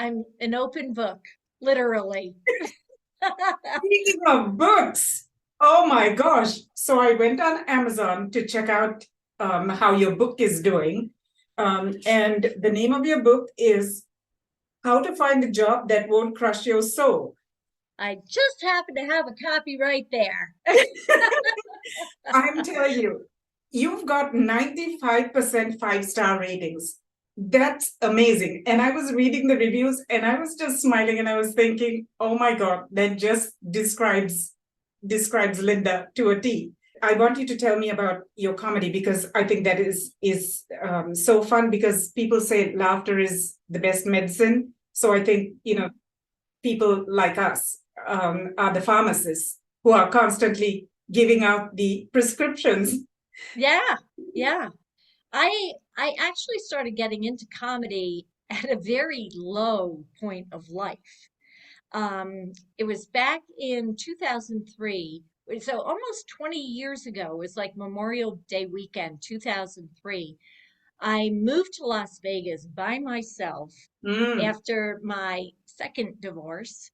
I'm an open book, literally. Speaking of books, oh my gosh. So I went on Amazon to check out how your book is doing. And the name of your book is How to Find a Job That Won't Crush Your Soul. I just happen to have a copy right there. I'm telling you, you've got 95% five-star ratings. That's amazing. And I was reading the reviews and I was just smiling and I was thinking, oh my God, that just describes Linda to a T. I want you to tell me about your comedy because I think that is so fun because people say laughter is the best medicine. So I think, people like us are the pharmacists who are constantly giving out the prescriptions. Yeah, yeah. I actually started getting into comedy at a very low point of life. It was back in 2003, so almost 20 years ago. It was like Memorial Day weekend, 2003. I moved to Las Vegas by myself Mm, after my second divorce,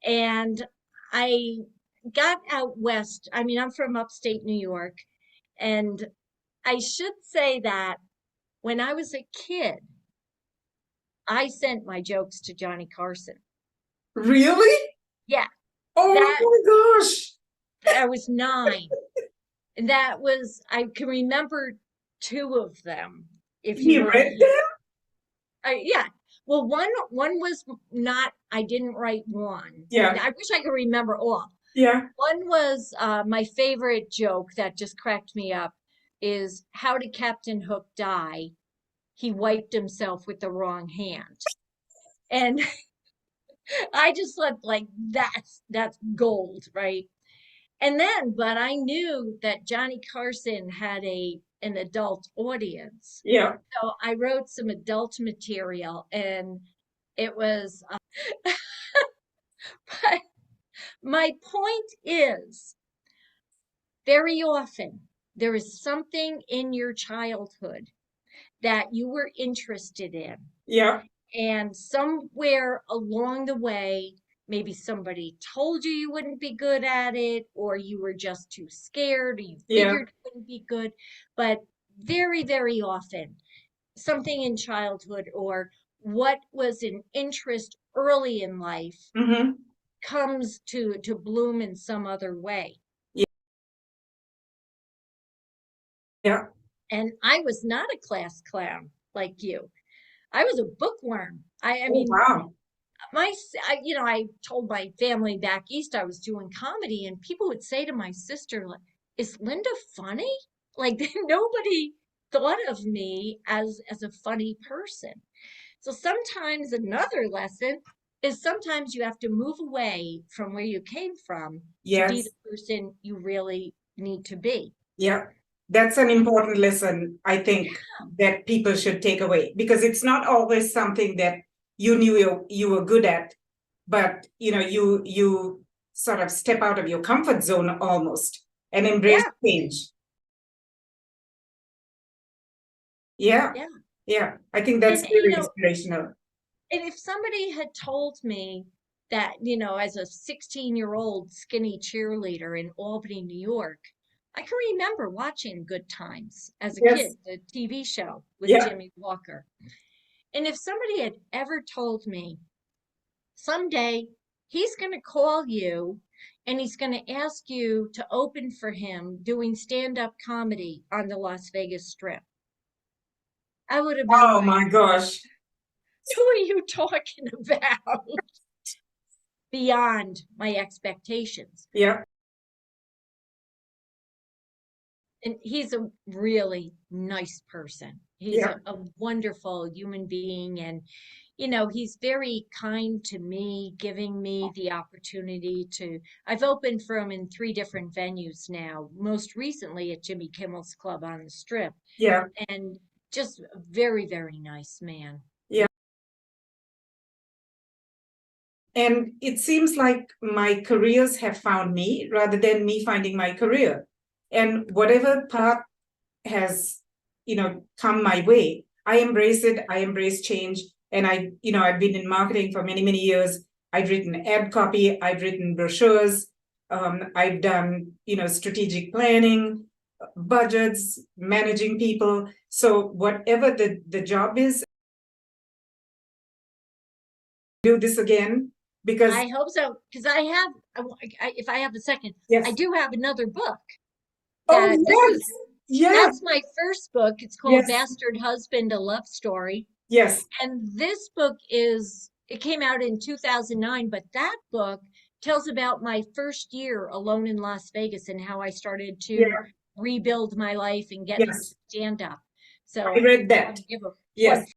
and I got out west. I mean, I'm from upstate New York, and I should say that when I was a kid, I sent my jokes to Johnny Carson. really? Yeah, Oh that my gosh. I was 9. And that was, I can remember two of them, if you He want to read hear. them? Yeah. Well, one was not, I didn't write one. Yeah, I wish I could remember all. yeah. One was my favorite joke that just cracked me up is how did Captain Hook die? He wiped himself with the wrong hand. And I just thought like that's gold, right? And then, but I knew that Johnny Carson had an adult audience. Yeah. So I wrote some adult material and it was but my point is very often there is something in your childhood that you were interested in. Yeah. And somewhere along the way, maybe somebody told you you wouldn't be good at it, or you were just too scared, or you Yeah. figured it wouldn't be good. But very, very often, something in childhood or what was an interest early in life Mm-hmm. comes to bloom in some other way. Yeah. And I was not a class clown like you. I was a bookworm. I Oh mean, wow. I told my family back east I was doing comedy, and people would say to my sister, like, "Is Linda funny?" Like nobody thought of me as a funny person. So sometimes another lesson is sometimes you have to move away from where you came from to be the Yes. person you really need to be. Yeah. That's an important lesson, I think, that people should take away because it's not always something that you knew you were good at, but you sort of step out of your comfort zone almost and embrace Yeah, change. Yeah. yeah. Yeah. I think And that's you very know, inspirational. and if somebody had told me that, as a 16-year-old skinny cheerleader in Albany, New York, I can remember watching Good Times as a Yes. kid, the TV show with Yeah. Jimmy Walker. And if somebody had ever told me someday he's going to call you and he's going to ask you to open for him doing stand-up comedy on the Las Vegas Strip, I would have been Oh like, my gosh. who are you talking about? Beyond my expectations. Yeah. And he's a really nice person. He's Yeah. a wonderful human being. And, he's very kind to me, giving me the opportunity to. I've opened for him in 3 different venues now, most recently at Jimmy Kimmel's Club on the Strip. Yeah. And just a very, very nice man. Yeah. And it seems like my careers have found me rather than me finding my career. And whatever path has, come my way, I embrace it. I embrace change. And I've been in marketing for many, many years. I've written ad copy, I've written brochures, I've done, strategic planning, budgets, managing people. So whatever the job is, do this again because I hope so, because I have, if I have a second, I yes. do have another book Oh that this yes. is, Yeah. that's my first book. It's called Yes. Bastard Husband, a Love Story. Yes. And this book it came out in 2009, but that book tells about my first year alone in Las Vegas and how I started Yeah. to rebuild my life and get into Yes. stand up. I So read I want that. to give a plug Yes.